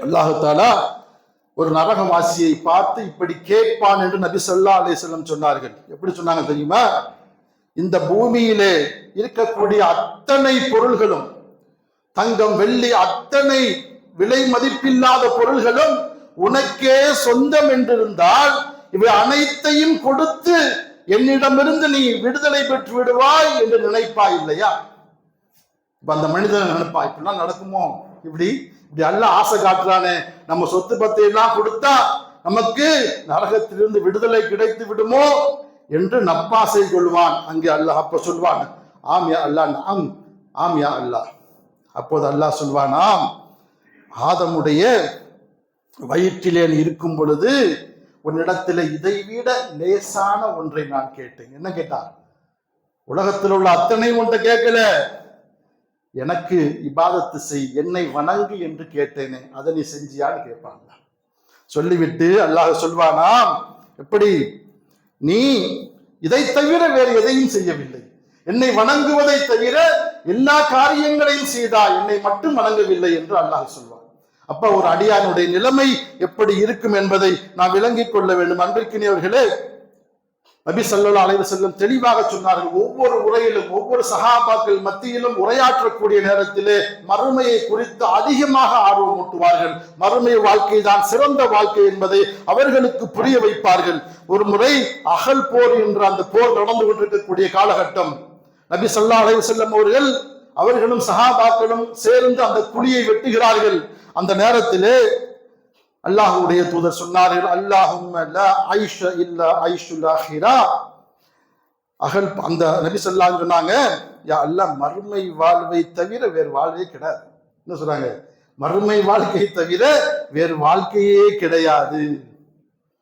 அல்லாஹ் தஆலா ஒரு நரகவாசியை பார்த்து இப்படி கேட்பான் என்று நபி ஸல்லல்லாஹு அலைஹி வஸல்லம் சொன்னார்கள். எப்படி சொன்னாங்க தெரியுமா? இந்த பூமியிலே இருக்கக்கூடிய அத்தனை பொருள்களும், தங்கம், வெள்ளி, அத்தனை விலை மதிப்பில்லாத பொருள்களும் உனக்கே சொந்தம் என்றிருந்தால் இவை அனைத்தையும் கொடுத்து என்னிடமிருந்து நீ விடுதலை பெற்று விடுவாய் என்று நினைப்பாய் இல்லையா? இப்ப அந்த மனிதன் நினைப்பா, இப்படிலாம் நடக்குமோ, இப்படி எல்லாம் ஆசை காட்டுறானே, நம்ம சொத்து பத்தை எல்லாம் கொடுத்தா நமக்கு நரகத்திலிருந்து விடுதலை கிடைத்து விடுமோ என்று நப்பாசை கொள்வான். அங்கே அல்லாஹ் அப்ப சொல்வான், ஆம் யா அல்லாஹ், நாம் ஆம் யா அல்லாஹ். அப்போது அல்லாஹ் சொல்வானாம், ஆதமுடைய வயிற்றிலே இருக்கும் பொழுது உன்னிடத்தில் இதைவிட லேசான ஒன்றை நான் கேட்டேன். என்ன கேட்டான்? உலகத்தில் உள்ள அத்தனையும் ஒன்றை கேட்கல, எனக்கு இபாதத்து செய், என்னை வணங்கு என்று கேட்டேனே, அதை நீ செஞ்சியான்னு கேட்பாங்க. சொல்லிவிட்டு அல்லாஹ் சொல்வானாம், எப்படி? நீ இதை தவிர வேறு எதையும் செய்யவில்லை, என்னை வணங்குவதை தவிர எல்லா காரியங்களையும் செய்தாய், என்னை மட்டும் வணங்கவில்லை என்று அல்லாஹ் சொல்வான். அப்ப ஒரு அடியானுடைய நிலைமை எப்படி இருக்கும் என்பதை நாம் விளங்கிக் கொள்ள வேண்டும். அன்பிற்கினியவர்களே, நபி ஸல்லல்லாஹு அலைஹி வஸல்லம் தெளிவாக சொன்னார்கள், ஒவ்வொரு உரையிலும் ஒவ்வொரு சஹாபாக்கள் மத்தியிலும் உரையாற்றக்கூடிய நேரத்திலே மறுமையை குறித்து அதிகமாக ஆர்வம் ஊட்டுவார்கள். மறுமை வாழ்க்கை தான் சிறந்த வாழ்க்கை என்பதை அவர்களுக்கு புரிய வைப்பார்கள். ஒரு முறை அகல் போர் என்ற அந்த போர் நடந்து கொண்டிருக்கக்கூடிய காலகட்டம், நபி ஸல்லல்லாஹு அலைஹி வஸல்லம் அவர்களும் சஹாபாக்களும் சேர்ந்து அந்த குழியை வெட்டுகிறார்கள். அந்த நேரத்திலே அல்லாஹ்வுடைய தூதர் சொன்னார்கள், அல்லாஹும்ம லா ஐஷ இல்லா ஐஷுல் ஆஹிரா. அந்த நபி ஸல்லல்லாஹு அலைஹி சொன்னாங்க, யா அல்லாஹ், மறுமை வாழ்வை தவிர வேறு வாழ்வே கிடையாது. என்ன சொல்றாங்க? மறுமை வாழ்க்கையை தவிர வேறு வாழ்க்கையே கிடையாது.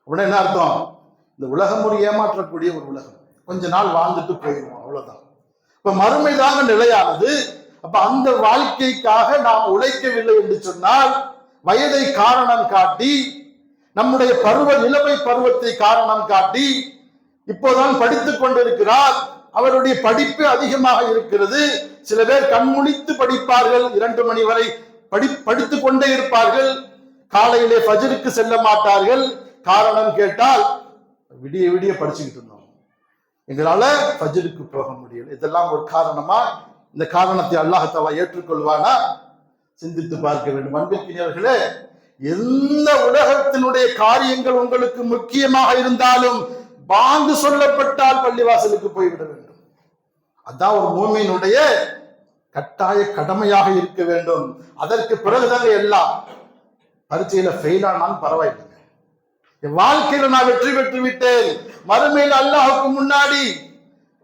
உடனே என்ன அர்த்தம்? இந்த உலகம் ஒரு ஏமாற்றக்கூடிய ஒரு உலகம், கொஞ்ச நாள் வாழ்ந்துட்டு போயிடும், அவ்வளவுதான். இப்ப மறுமை தாங்க நிலையானது. அப்ப அந்த வாழ்க்கைக்காக நாம் உழைக்கவில்லை என்று சொன்னால், வயதை காரணம் காட்டி, நம்முடைய இளமை பருவத்தை காரணம் காட்டி, இப்போதான் படித்துக் கொண்டிருக்கிறார், அவருடைய படிப்பு அதிகமாக இருக்கிறது. சில பேர் கண்முழித்து படிப்பார்கள், 2 மணி வரை படித்துக் கொண்டே இருப்பார்கள். காலையிலே ஃபஜ்ருக்கு செல்ல மாட்டார்கள். காரணம் கேட்டால், விடிய விடிய படிச்சுக்கிட்டு இருந்தோம், எங்களால ஃபஜ்ருக்கு போக முடியல. இதெல்லாம் ஒரு காரணமா? இந்த காரணத்தை அல்லாஹ் தஆலா ஏற்றுக்கொள்வானா? சிந்தித்து பார்க்க வேண்டும். அன்பிற்கினியவர்களே, எந்த உலகத்தினுடைய காரியங்கள் உங்களுக்கு முக்கியமாக இருந்தாலும் பாங்கு சொல்லப்பட்டால் பள்ளிவாசலுக்கு போய்விட வேண்டும். அதான் ஒரு மூமினுடைய கட்டாய கடமையாக இருக்க வேண்டும். அதற்கு பிறகுதாங்க எல்லாம். பரீட்சையில ஃபெயில் ஆனாலும் பரவாயில்லைங்க, என் வாழ்க்கையில நான் வெற்றி பெற்று விட்டேன், மறுமையில் அல்லாஹ்வுக்கு முன்னாடி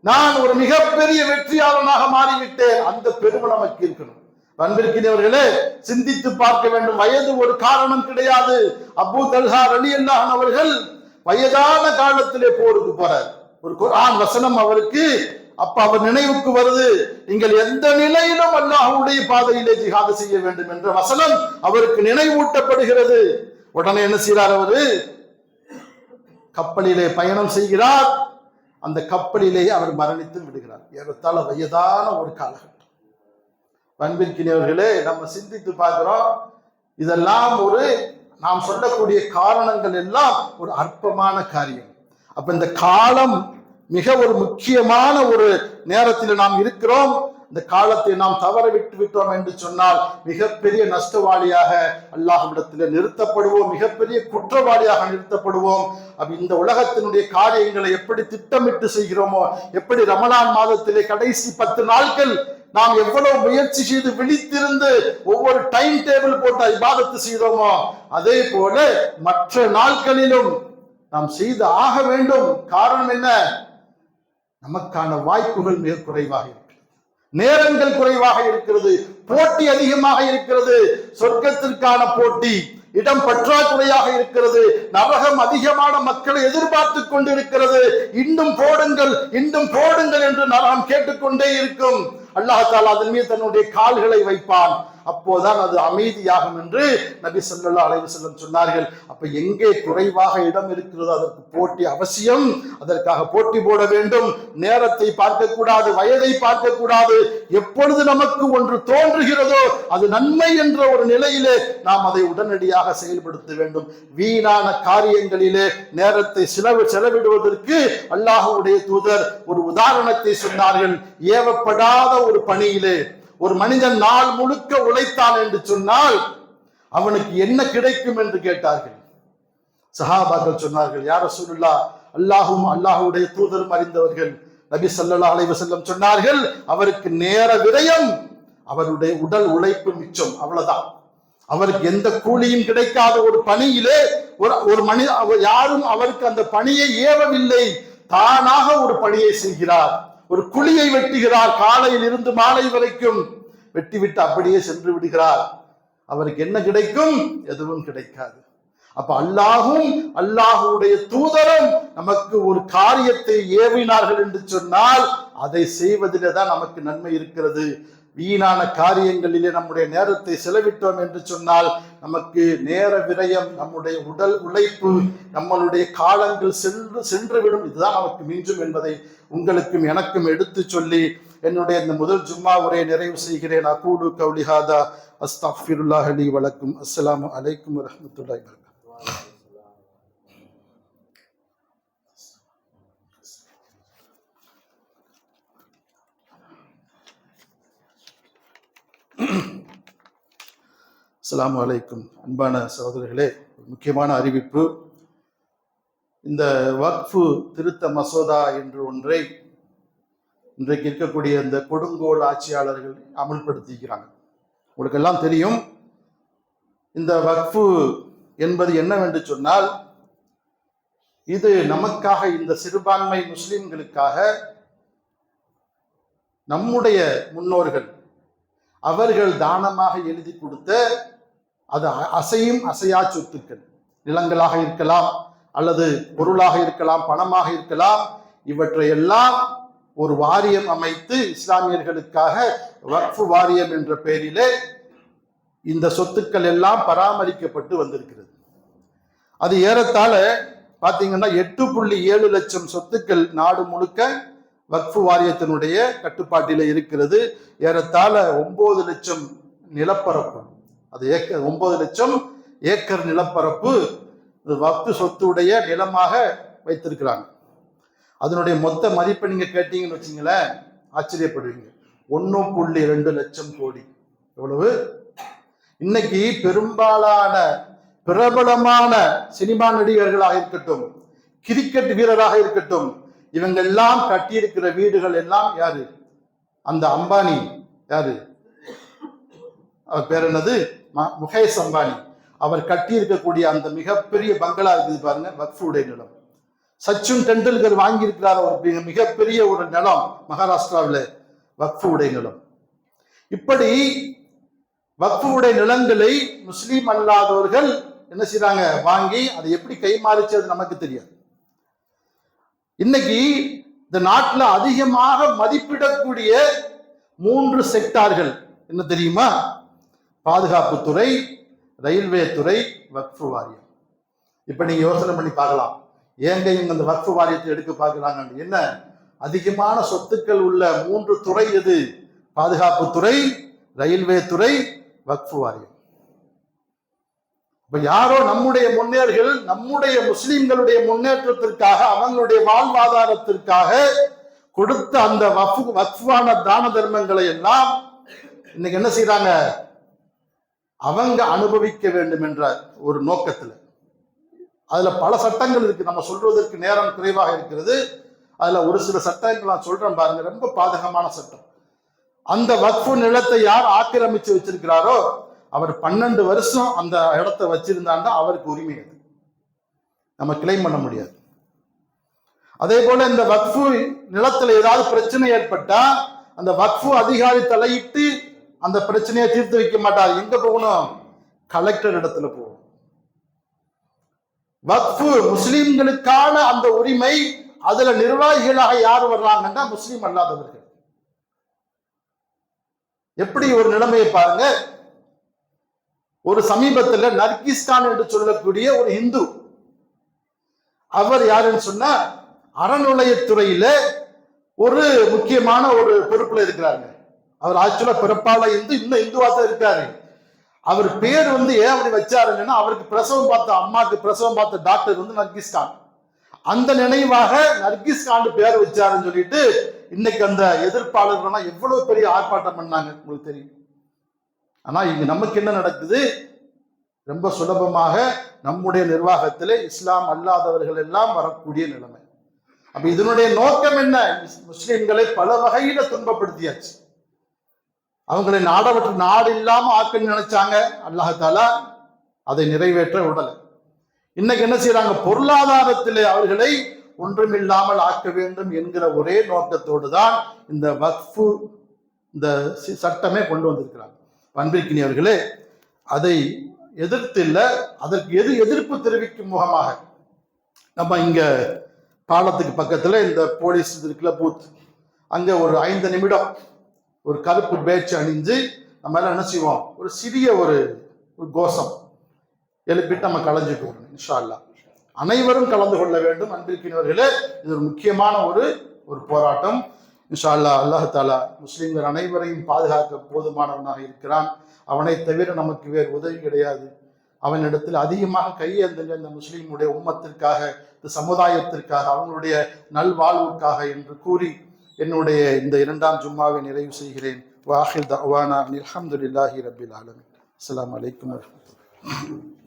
நான் ஒரு மிகப்பெரிய வெற்றியாளனாக மாறிவிட்டேன், அந்த பெருமை நமக்கு இருக்கணும். அன்பிற்கினியவர்களே, சிந்தித்து பார்க்க வேண்டும். வயது ஒரு காரணம் கிடையாது. அபூ தல்ஹா ரலியல்லாஹு அன்ஹு அவர்கள் வயதான காலத்திலே போருக்கு போறார். ஒரு குர்ஆன் வசனம் அவருக்கு அப்ப அவர் நினைவுக்கு வருது, நீங்கள் எந்த நிலையிலும் அல்லாஹ்வுடைய பாதையிலே ஜிஹாது செய்ய வேண்டும் என்ற வசனம் அவருக்கு நினைவூட்டப்படுகிறது. உடனே என்ன செய்கிறார்? அவரு கப்பலிலே பயணம் செய்கிறார். அந்த கப்பலிலே அவர் மரணித்து விடுகிறார். ஏறத்தாழ வயதான ஒரு காலகட்டம். அன்பிற்கினியவர்களே, நம்ம சிந்தித்து பார்க்கிறோம், இதெல்லாம் நாம் சொல்லக்கூடிய காரணங்கள் எல்லாம் ஒரு அற்பமான காரியம். அப்ப இந்த காலம் மிக ஒரு முக்கியமான ஒரு நேரத்தில் நாம் இருக்கிறோம். இந்த காலத்தை நாம் தவற விட்டு விட்டோம் என்று சொன்னால் மிகப்பெரிய நஷ்டவாளியாக அல்லாஹ்விடத்தில் நிறுத்தப்படுவோம், மிகப்பெரிய குற்றவாளியாக நிறுத்தப்படுவோம். அப்ப இந்த உலகத்தினுடைய காரியங்களை எப்படி திட்டமிட்டு செய்கிறோமோ, எப்படி ரமலான் மாதத்திலே கடைசி 10 நாட்கள் நாம் எவ்வளவு முயற்சி செய்து விழித்திருந்து ஒவ்வொரு டைம் டேபிள் போட்டு இபாதத்து செய்தோமோ, அதே போல மற்ற நாட்களிலும் நாம் செய்து ஆக வேண்டும். காரணம் என்ன? நமக்கான வாய்ப்புகள் மிக குறைவாக இருக்கிறது, நேரங்கள் குறைவாக இருக்கிறது, போட்டி அதிகமாக இருக்கிறது. சொர்க்கத்திற்கான போட்டி, இடம் பற்றாக்குறையாக இருக்கிறது, நரகம் அதிகமான மக்களை எதிர்பார்த்து கொண்டிருக்கிறது. இன்னும் போடுங்கள், இன்னும் போடுங்கள் என்று நரகம் கேட்டுக்கொண்டே இருக்கும். அல்லாஹ் தஆலா அதன் மீது தன்னுடைய கால்களை வைப்பான். அப்போதான் அது அமைதியாகும் என்று நபி ஸல்லல்லாஹு அலைஹி வஸல்லம் சொன்னார்கள். அப்ப எங்கே குறைவாக இடம் இருக்கிறதோ அதற்கு போட்டி அவசியம். அதற்காக போட்டி போட வேண்டும். நேரத்தை பார்க்க கூடாது, வயதை பார்க்க கூடாது. எப்பொழுது நமக்கு ஒன்று தோன்றுகிறதோ அது நன்மை என்ற ஒரு நிலையிலே நாம் அதை உடனடியாக செயல்படுத்த வேண்டும். வீணான காரியங்களிலே நேரத்தை செலவிடுவதற்கு அல்லாஹ்வுடைய தூதர் ஒரு உதாரணத்தை சொன்னார்கள். ஏவப்படாத ஒரு பணியிலே ஒரு மனிதன் நாள் முழுக்க உழைத்தான் என்று சொன்னால் அவனுக்கு என்ன கிடைக்கும் என்று கேட்டார்கள். சஹாபாக்கள் சொன்னார்கள், யா ரசூலுல்லாஹ், அல்லாஹ்வும் அல்லாஹ்வுடைய தூதரும் அறிந்தவர்கள். நபி ஸல்லல்லாஹு அலைஹி வஸல்லம் சொன்னார்கள், அவருக்கு நேர விரயம், அவருடைய உடல் உழைப்பு மிச்சம், அவ்வளவுதான். அவருக்கு எந்த கூலியும் கிடைக்காத ஒரு பணியிலே ஒரு மனித யாரும் அவருக்கு அந்த பணியை ஏவவில்லை, தானாக ஒரு பணியை செய்கிறார். ஒரு குழியை வெட்டுகிறார், காலையில் இருந்து மாலை வரைக்கும் வெட்டிவிட்டு அப்படியே சென்று விடுகிறார். அவருக்கு என்ன கிடைக்கும்? எதுவும் கிடைக்காது. அப்ப அல்லாஹும் அல்லாஹ்வுடைய தூதரும் நமக்கு ஒரு காரியத்தை ஏவினார்கள் என்று சொன்னால் அதை செய்வதிலே தான் நமக்கு நன்மை இருக்கிறது. வீணான காரியங்களிலே நம்முடைய நேரத்தை செலவிட்டோம் என்று சொன்னால் நமக்கு நேர விரயம், நம்முடைய உடல் உழைப்பு, நம்மளுடைய காலங்கள் சென்றுவிடும். இதுதான் நமக்கு மிஞ்சும் என்பதை உங்களுக்கும் எனக்கும் எடுத்து சொல்லி என்னுடைய இந்த முதல் ஜும்மா உரையை நிறைவு செய்கிறேன். அகூலு கௌலி ஹாதா அஸ்தக்ஃபிருல்லாஹ் லி வ லக்கும். அஸ்ஸலாமு அலைக்கும் வ ரஹ்மத்துல்லாஹி வ பரகாத்துஹு. அஸ்ஸலாமு அலைக்கும். அன்பான சகோதரர்களே, முக்கியமான அறிவிப்பு. இந்த வக்ஃபு திருத்த மசோதா என்று ஒன்றை இன்றைக்கு இருக்கக்கூடிய இந்த கொடுங்கோல் ஆட்சியாளர்கள் அமல்படுத்திக்கிறாங்க. உங்களுக்கு எல்லாம் தெரியும், இந்த வக்ஃபு என்பது என்னவென்று சொன்னால், இது நமக்காக, இந்த சிறுபான்மை முஸ்லிம்களுக்காக நம்முடைய முன்னோர்கள் அவர்கள் தானமாக எழுதி கொடுத்த அது அசையும் அசையா சொத்துக்கள், நிலங்களாக இருக்கலாம், அல்லது பொருளாக இருக்கலாம், பணமாக இருக்கலாம். இவற்றை எல்லாம் ஒரு வாரியம் அமைத்து இஸ்லாமியர்களுக்காக வக்ஃபு வாரியம் என்ற பெயரிலே இந்த சொத்துக்கள் எல்லாம் பராமரிக்கப்பட்டு வந்திருக்கிறது. அது ஏறத்தாழ பார்த்தீங்கன்னா 8.7 லட்சம் சொத்துக்கள் நாடு முழுக்க வக்ஃபு வாரியத்தினுடைய கட்டுப்பாட்டில் இருக்கிறது. ஏறத்தாழ 9 லட்சம் நிலப்பரப்பு, அது 9 லட்சம் ஏக்கர் நிலப்பரப்பு வக்ஃபு சொத்துடைய நிலமாக வைத்திருக்கிறாங்க. அதனுடைய மொத்த மதிப்பை நீங்க கேட்டீங்கன்னு வச்சுங்களேன், ஆச்சரியப்படுவீங்க. 1.2 லட்சம் கோடி. எவ்வளவு? இன்னைக்கு பெரும்பாலான பிரபலமான சினிமா நடிகர்களாக இருக்கட்டும், கிரிக்கெட் வீரராக இருக்கட்டும், இவங்க எல்லாம் கட்டியிருக்கிற வீடுகள் எல்லாம் யாரு? அந்த அம்பானி, யாரு அவர் பேர் என்னது, முகேஷ் அம்பானி, அவர் கட்டி இருக்கக்கூடிய அந்த மிகப்பெரிய பங்களா இருக்குது பாருங்க, வக்ஃபுடைய நிலம். சச்சின் டெண்டுல்கர் வாங்கி இருக்கிறார் ஒரு மிகப்பெரிய ஒரு நிலம் மகாராஷ்டிராவில், வக்ஃபுடைய நிலம். இப்படி வக்ஃபுடைய நிலங்களை முஸ்லீம் அல்லாதவர்கள் என்ன செய்யறாங்க, வாங்கி அதை எப்படி கைமாறிச்சு அது நமக்கு தெரியாது. இன்னைக்கு இந்த நாட்டில் அதிகமாக மதிப்பிடக்கூடிய 3 செக்டார்கள் என்ன தெரியுமா? பாதுகாப்புத்துறை, ரயில்வே துறை, வக்ஃபு வாரியம். இப்ப நீங்க யோசனை பண்ணி பார்க்கலாம், ஏங்க இவங்க அந்த வக்ஃபு வாரியத்தை எடுக்க பார்க்கிறாங்க. என்ன அதிகமான சொத்துக்கள் உள்ள 3 துறை எது? பாதுகாப்புத்துறை, ரயில்வே துறை, வக்ஃபு வாரியம். இப்ப யாரோ நம்முடைய முன்னேறுகள், நம்முடைய முஸ்லிம்களுடைய முன்னேற்றத்திற்காக, அவங்களுடைய வாழ்வாதாரத்திற்காக கொடுத்த அந்த வக்ஃபான தான தர்மங்களை எல்லாம் இன்னைக்கு என்ன செய்யறாங்க, அவங்க அனுபவிக்க வேண்டும் என்ற ஒரு நோக்கத்துல. அதுல பல சட்டங்கள் இருக்கு, நம்ம சொல்வதற்கு நேரம் குறைவாக இருக்கிறது. அதுல ஒரு சில சட்டங்கள் நான் சொல்றேன் பாருங்க, ரொம்ப பாதகமான சட்டம். அந்த வக்ஃபு நிலத்தை யார் ஆக்கிரமிச்சு வச்சிருக்கிறாரோ அவர் 12 வருஷம் அந்த இடத்தை வச்சிருந்தாண்டா அவருக்கு உரிமை, அது நம்ம கிளைம் பண்ண முடியாது. அதே போல இந்த வக்ஃபு நிலத்துல ஏதாவது பிரச்சனை ஏற்பட்டா அந்த வக்ஃபு அதிகாரி தலையிட்டு அந்த பிரச்சனையை தீர்த்து வைக்க மாட்டார். எங்க போகணும்? கலெக்டர் இடத்துல போகணும். வக்ஃபு முஸ்லிம்களுக்கான அந்த உரிமை, அதுல நிர்வாகிகளாக யார் வர்றாங்கன்னா முஸ்லிம் அல்லாதவர்கள். எப்படி ஒரு நிலைமையை பாருங்க. ஒரு சமீபத்துல நர்கிஸ் கான் என்று சொல்லக்கூடிய ஒரு இந்து, அவர் யாருன்னு சொன்னா அறநிலையத்துறையில ஒரு முக்கியமான ஒரு பொறுப்புல இருக்கிறாங்க. அவர் ஆக்சுவலா பிறப்பால இன்னும் இந்துவா தான் இருக்காரு. அவர் பேர் ஏன் அப்படி வச்சாருங்கன்னா, அவருக்கு பிரசவம் பார்த்த அம்மாக்கு பிரசவம் பார்த்த டாக்டர் நர்கிஸ் கான். அந்த நினைவாக நர்கிஸ் கான் பேர் வச்சாருன்னு சொல்லிட்டு இன்னைக்கு அந்த எதிர்ப்பாளர்கள்லாம் எவ்வளவு பெரிய ஆர்ப்பாட்டம் பண்ணாங்க, உங்களுக்கு தெரியும். ஆனா இங்க நமக்கு என்ன நடக்குது? ரொம்ப சுலபமாக நம்முடைய நிர்வாகத்திலே இஸ்லாம் அல்லாதவர்கள் எல்லாம் வரக்கூடிய நிலைமை. அப்ப இதனுடைய நோக்கம் என்ன? முஸ்லிம்களை பல வகையில துன்பப்படுத்தியாச்சு. அவங்களை நாடு இல்லாம ஆக்க நினைச்சாங்க. அல்லாஹாலா அதை நிறைவேற்ற விடல. இன்னைக்கு என்ன செய்யறாங்க? பொருளாதாரத்திலே அவர்களை ஒன்றுமில்லாமல் ஆக்க வேண்டும் என்கிற ஒரே நோக்கத்தோடு தான் இந்த வக்ஃபு இந்த சட்டமே கொண்டு வந்திருக்கிறாங்க. அன்பிற்கினியவர்களே, அதை எதிர்த்து இல்ல, அதற்கு எதிர்ப்பு தெரிவிக்கும் முகமாக நம்ம இங்க பாலத்துக்கு பக்கத்துல இந்த போலீஸ் இருக்குல்ல பூத், அங்க ஒரு 5 நிமிடம் ஒரு கருப்பு பேட்ச் அணிஞ்சு நம்ம எல்லாம் என்ன செய்வோம், ஒரு சிறிய ஒரு கோஷம் எழுப்பிட்டு நம்ம கலைஞ்சிட்டு வரணும். இன்ஷா அல்லாஹ் அனைவரும் கலந்து கொள்ள வேண்டும். அன்பிற்கினவர்களே, இது ஒரு முக்கியமான ஒரு போராட்டம். இன்ஷா அல்லாஹ் அல்லாஹ் தாலா முஸ்லிம்கள் அனைவரையும் பாதுகாக்க போதுமானவனாக இருக்கிறான். அவனை தவிர நமக்கு வேறு உதவி கிடையாது. அவனிடத்தில் அதிகமாக கையேந்துங்க, இந்த முஸ்லீமுடைய உம்மத்திற்காக, இந்த சமுதாயத்திற்காக, அவங்களுடைய நல்வாழ்வுக்காக என்று கூறி என்னுடைய இந்த 2ஆம் ஜும்மாவை நிறைவு செய்கிறேன். வாஹிர் தஅவானா அல்ஹம்துலில்லாஹி ரப்பில் ஆலமீன். அஸ்ஸலாமு அலைக்கும் வரஹ்மத்துல்லாஹி.